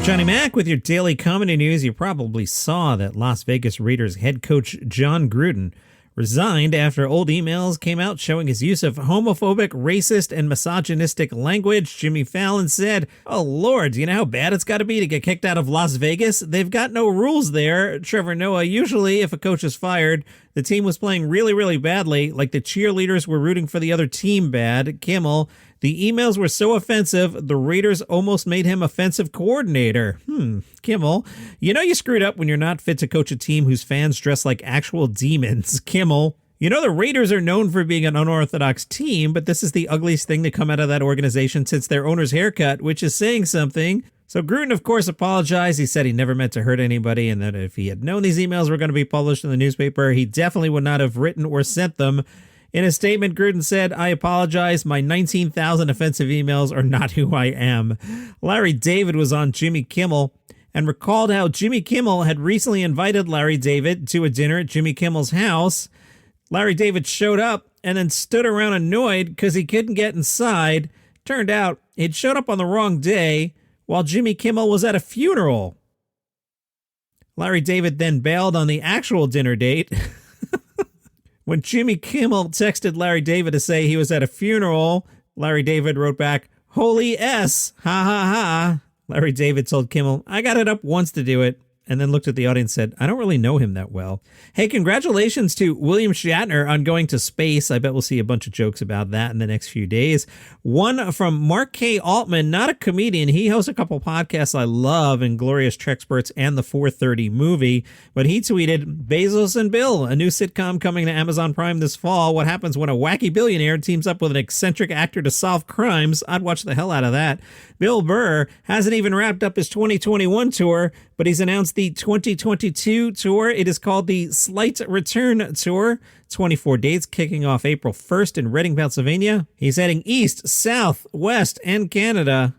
Johnny Mac with your daily comedy news. You probably saw that Las Vegas Raiders head coach John Gruden resigned after old emails came out showing his use of homophobic, racist, and misogynistic language. Jimmy Fallon said, "Oh Lord, you know how bad it's got to be to get kicked out of Las Vegas? They've got no rules there." Trevor Noah, usually if a coach is fired, the team was playing really, really badly, like the cheerleaders were rooting for the other team bad. Kimmel, the emails were so offensive, the Raiders almost made him offensive coordinator. Kimmel, you know you screwed up when you're not fit to coach a team whose fans dress like actual demons. Kimmel, you know the Raiders are known for being an unorthodox team, but this is the ugliest thing to come out of that organization since their owner's haircut, which is saying something. So Gruden, of course, apologized. He said he never meant to hurt anybody and that if he had known these emails were going to be published in the newspaper, he definitely would not have written or sent them. In a statement, Gruden said, "I apologize. My 19,000 offensive emails are not who I am." Larry David was on Jimmy Kimmel and recalled how Jimmy Kimmel had recently invited Larry David to a dinner at Jimmy Kimmel's house. Larry David showed up and then stood around annoyed because he couldn't get inside. Turned out he'd showed up on the wrong day while Jimmy Kimmel was at a funeral. Larry David then bailed on the actual dinner date. When Jimmy Kimmel texted Larry David to say he was at a funeral, Larry David wrote back, "Holy S, ha ha ha." Larry David told Kimmel, "I got it up once to do it," and then looked at the audience and said, "I don't really know him that well." Hey, congratulations to William Shatner on going to space. I bet we'll see a bunch of jokes about that in the next few days. One from Mark K. Altman, not a comedian. He hosts a couple podcasts I love, Inglorious Trexperts and the 430 Movie. But he tweeted, "Bezos and Bill, a new sitcom coming to Amazon Prime this fall. What happens when a wacky billionaire teams up with an eccentric actor to solve crimes? I'd watch the hell out of that." Bill Burr hasn't even wrapped up his 2021 tour, but he's announced the 2022 tour. It is called the Slight Return Tour. 24 dates kicking off April 1st in Reading, Pennsylvania. He's heading east, south, west, and Canada.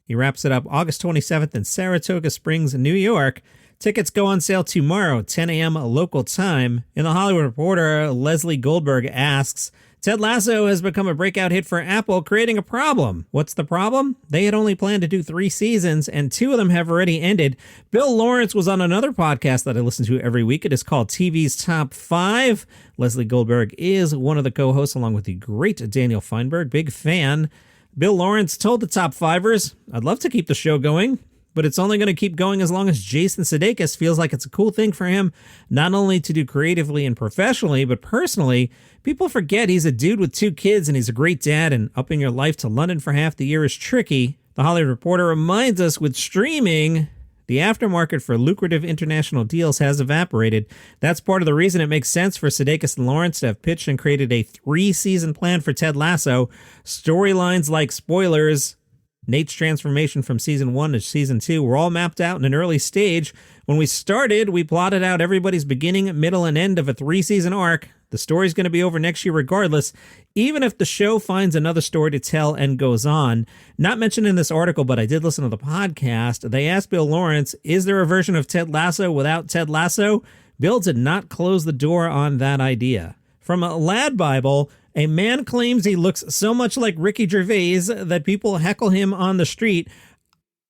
He wraps it up August 27th in Saratoga Springs, New York. Tickets go on sale tomorrow, 10 a.m. local time. In The Hollywood Reporter, Leslie Goldberg asks, "Ted Lasso has become a breakout hit for Apple, creating a problem. What's the problem? They had only planned to do 3 seasons, and 2 of them have already ended." Bill Lawrence was on another podcast that I listen to every week. It is called TV's Top 5. Leslie Goldberg is one of the co-hosts, along with the great Daniel Feinberg. Big fan. Bill Lawrence told the Top 5ers, "I'd love to keep the show going, but it's only going to keep going as long as Jason Sudeikis feels like it's a cool thing for him, not only to do creatively and professionally, but personally. People forget he's a dude with 2 kids and he's a great dad, and upping your life to London for half the year is tricky." The Hollywood Reporter reminds us with streaming, the aftermarket for lucrative international deals has evaporated. That's part of the reason it makes sense for Sudeikis and Lawrence to have pitched and created a 3-season plan for Ted Lasso. Storylines like, spoilers, Nate's transformation from season 1 to season 2 were all mapped out in an early stage. When we started, we plotted out everybody's beginning, middle, and end of a 3-season arc. The story's going to be over next year regardless, even if the show finds another story to tell and goes on. Not mentioned in this article, but I did listen to the podcast. They asked Bill Lawrence, is there a version of Ted Lasso without Ted Lasso? Bill did not close the door on that idea. From a Lad Bible, a man claims he looks so much like Ricky Gervais that people heckle him on the street.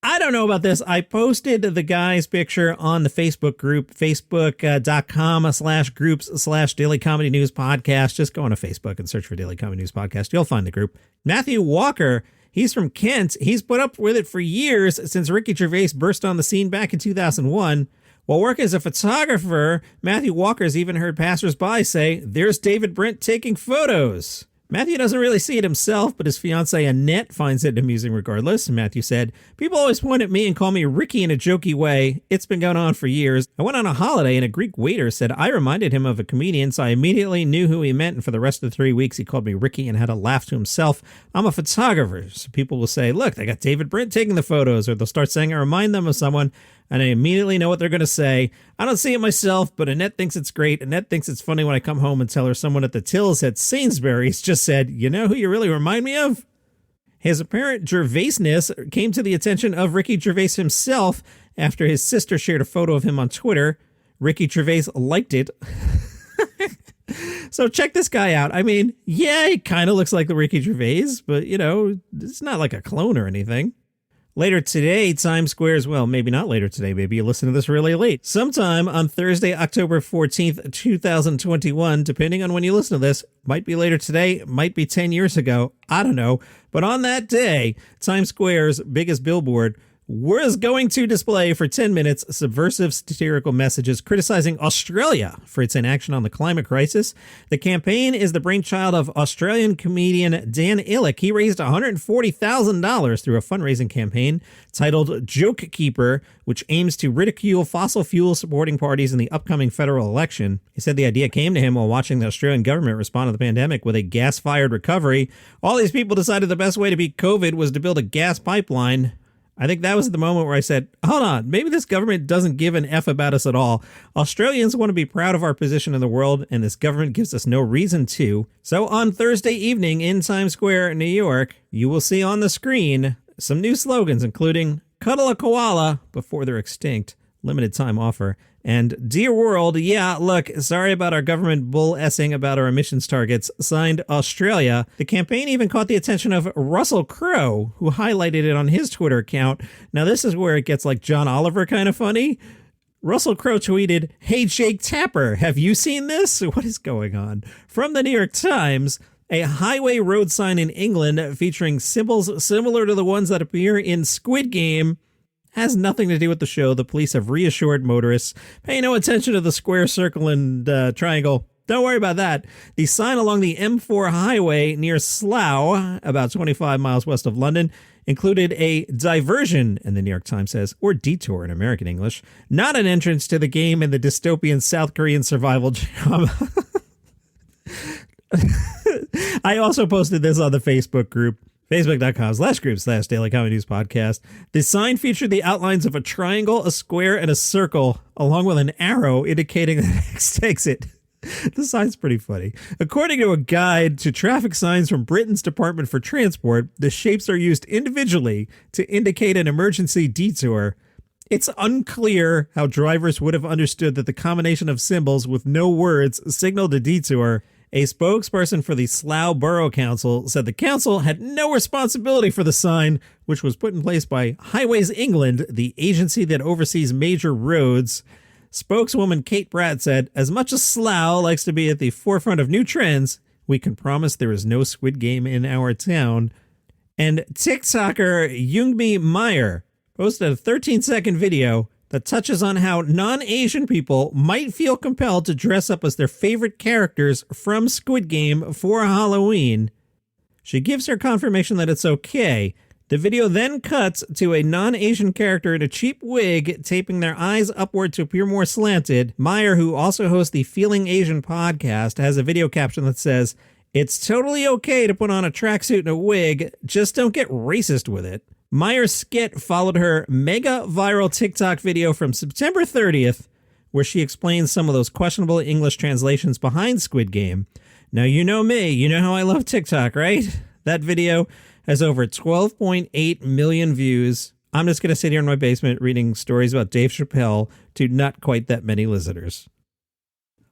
I don't know about this. I posted the guy's picture on the Facebook group, facebook.com/groups/Daily Comedy News Podcast. Just go on to Facebook and search for Daily Comedy News Podcast. You'll find the group. Matthew Walker, he's from Kent. He's put up with it for years since Ricky Gervais burst on the scene back in 2001. While working as a photographer, Matthew Walker's even heard passersby say, "There's David Brent taking photos." Matthew doesn't really see it himself, but his fiancée Annette finds it amusing regardless. Matthew said, "People always point at me and call me Ricky in a jokey way. It's been going on for years. I went on a holiday and a Greek waiter said I reminded him of a comedian, so I immediately knew who he meant, and for the rest of the 3 weeks he called me Ricky and had a laugh to himself. I'm a photographer, so people will say, 'Look, they got David Brent taking the photos,' or they'll start saying I remind them of someone, and I immediately know what they're going to say. I don't see it myself, but Annette thinks it's great. Annette thinks it's funny when I come home and tell her someone at the tills at Sainsbury's just said, 'You know who you really remind me of?'" His apparent Gervaisness came to the attention of Ricky Gervais himself after his sister shared a photo of him on Twitter. Ricky Gervais liked it. So check this guy out. I mean, yeah, he kind of looks like the Ricky Gervais, but, you know, it's not like a clone or anything. Later today, Times Square's, well, maybe not later today, maybe you listen to this really late. Sometime on Thursday, October 14th, 2021, depending on when you listen to this, might be later today, might be 10 years ago, I don't know. But on that day, Times Square's biggest billboard was going to display for 10 minutes subversive satirical messages criticizing Australia for its inaction on the climate crisis. The campaign is the brainchild of Australian comedian Dan Ilick. He raised $140,000 through a fundraising campaign titled Joke Keeper, which aims to ridicule fossil fuel supporting parties in the upcoming federal election. He said the idea came to him while watching the Australian government respond to the pandemic with a gas-fired recovery. All these people decided the best way to beat COVID was to build a gas pipeline. I think that was the moment where I said, hold on, maybe this government doesn't give an F about us at all. Australians want to be proud of our position in the world, and this government gives us no reason to. So on Thursday evening in Times Square, New York, you will see on the screen some new slogans, including cuddle a koala before they're extinct, limited time offer, and Dear World, yeah, look, sorry about our government bull-essing about our emissions targets, signed Australia. The campaign even caught the attention of Russell Crowe, who highlighted it on his Twitter account. Now, this is where it gets like John Oliver kind of funny. Russell Crowe tweeted, "Hey, Jake Tapper, have you seen this? What is going on?" From the New York Times, a highway road sign in England featuring symbols similar to the ones that appear in Squid Game has nothing to do with the show. The police have reassured motorists. Pay no attention to the square, circle, and triangle. Don't worry about that. The sign along the M4 highway near Slough, about 25 miles west of London, included a diversion, and the New York Times says, or detour in American English, not an entrance to the game in the dystopian South Korean survival drama. I also posted this on the Facebook group. Facebook.com/group/Daily Comedy News Podcast. The sign featured the outlines of a triangle, a square, and a circle, along with an arrow indicating the next exit. The sign's pretty funny. According to a guide to traffic signs from Britain's Department for Transport, the shapes are used individually to indicate an emergency detour. It's unclear how drivers would have understood that the combination of symbols with no words signaled a detour. A spokesperson for the Slough Borough Council said the council had no responsibility for the sign, which was put in place by Highways England, the agency that oversees major roads. Spokeswoman Kate Pratt said, "As much as Slough likes to be at the forefront of new trends, we can promise there is no Squid Game in our town." And TikToker Youngmi Meyer posted a 13-second video that touches on how non-Asian people might feel compelled to dress up as their favorite characters from Squid Game for Halloween. She gives her confirmation that it's okay. The video then cuts to a non-Asian character in a cheap wig, taping their eyes upward to appear more slanted. Meyer, who also hosts the Feeling Asian podcast, has a video caption that says, "It's totally okay to put on a tracksuit and a wig, just don't get racist with it." Meyer's skit followed her mega viral TikTok video from September 30th, where she explains some of those questionable English translations behind Squid Game. Now, you know me, you know how I love TikTok, right? That video has over 12.8 million views. I'm just going to sit here in my basement reading stories about Dave Chappelle to not quite that many listeners.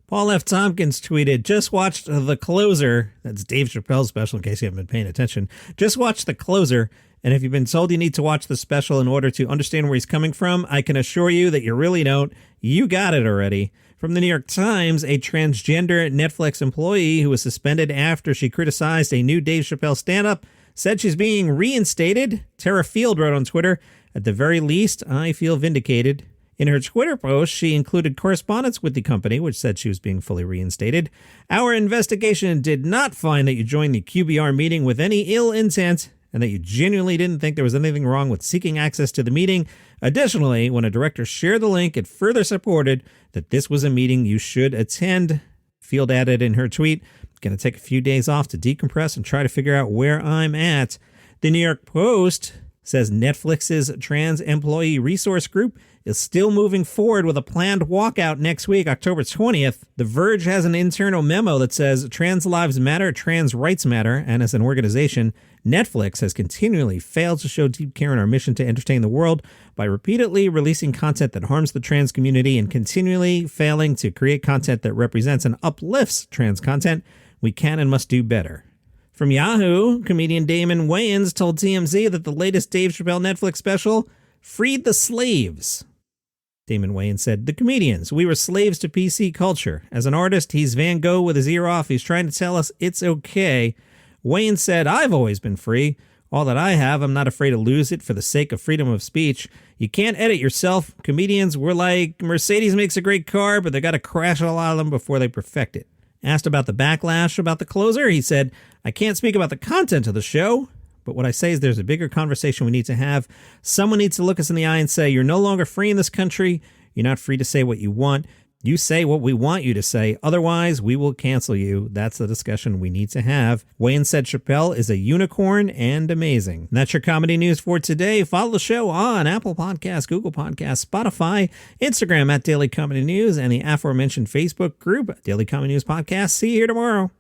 Paul F. Tompkins tweeted, "Just watched The Closer." That's Dave Chappelle's special, in case you haven't been paying attention. "Just watched The Closer. And if you've been told you need to watch the special in order to understand where he's coming from, I can assure you that you really don't. You got it already." From the New York Times, a transgender Netflix employee who was suspended after she criticized a new Dave Chappelle stand-up said she's being reinstated. Tara Field wrote on Twitter, "At the very least, I feel vindicated." In her Twitter post, she included correspondence with the company, which said she was being fully reinstated. "Our investigation did not find that you joined the QBR meeting with any ill intent, and that you genuinely didn't think there was anything wrong with seeking access to the meeting. Additionally, when a director shared the link, it further supported that this was a meeting you should attend." Field added in her tweet, "Going to take a few days off to decompress and try to figure out where I'm at." The New York Post says Netflix's trans employee resource group is still moving forward with a planned walkout next week, October 20th. The Verge has an internal memo that says trans lives matter, trans rights matter, and as an organization, Netflix has continually failed to show deep care in our mission to entertain the world by repeatedly releasing content that harms the trans community and continually failing to create content that represents and uplifts trans content. We can and must do better. From Yahoo, comedian Damon Wayans told TMZ that the latest Dave Chappelle Netflix special freed the slaves. Damon Wayans said, "The comedians, we were slaves to PC culture. As an artist, he's Van Gogh with his ear off. He's trying to tell us it's okay." Wayans said, "I've always been free. All that I have, I'm not afraid to lose it for the sake of freedom of speech. You can't edit yourself. Comedians, we're like, Mercedes makes a great car, but they got to crash a lot of them before they perfect it." Asked about the backlash about the closer, he said, "I can't speak about the content of the show, but what I say is there's a bigger conversation we need to have. Someone needs to look us in the eye and say, you're no longer free in this country. You're not free to say what you want. You say what we want you to say. Otherwise, we will cancel you. That's the discussion we need to have." Wayans said Chappelle is a unicorn and amazing. And that's your comedy news for today. Follow the show on Apple Podcasts, Google Podcasts, Spotify, Instagram at Daily Comedy News, and the aforementioned Facebook group, Daily Comedy News Podcast. See you here tomorrow.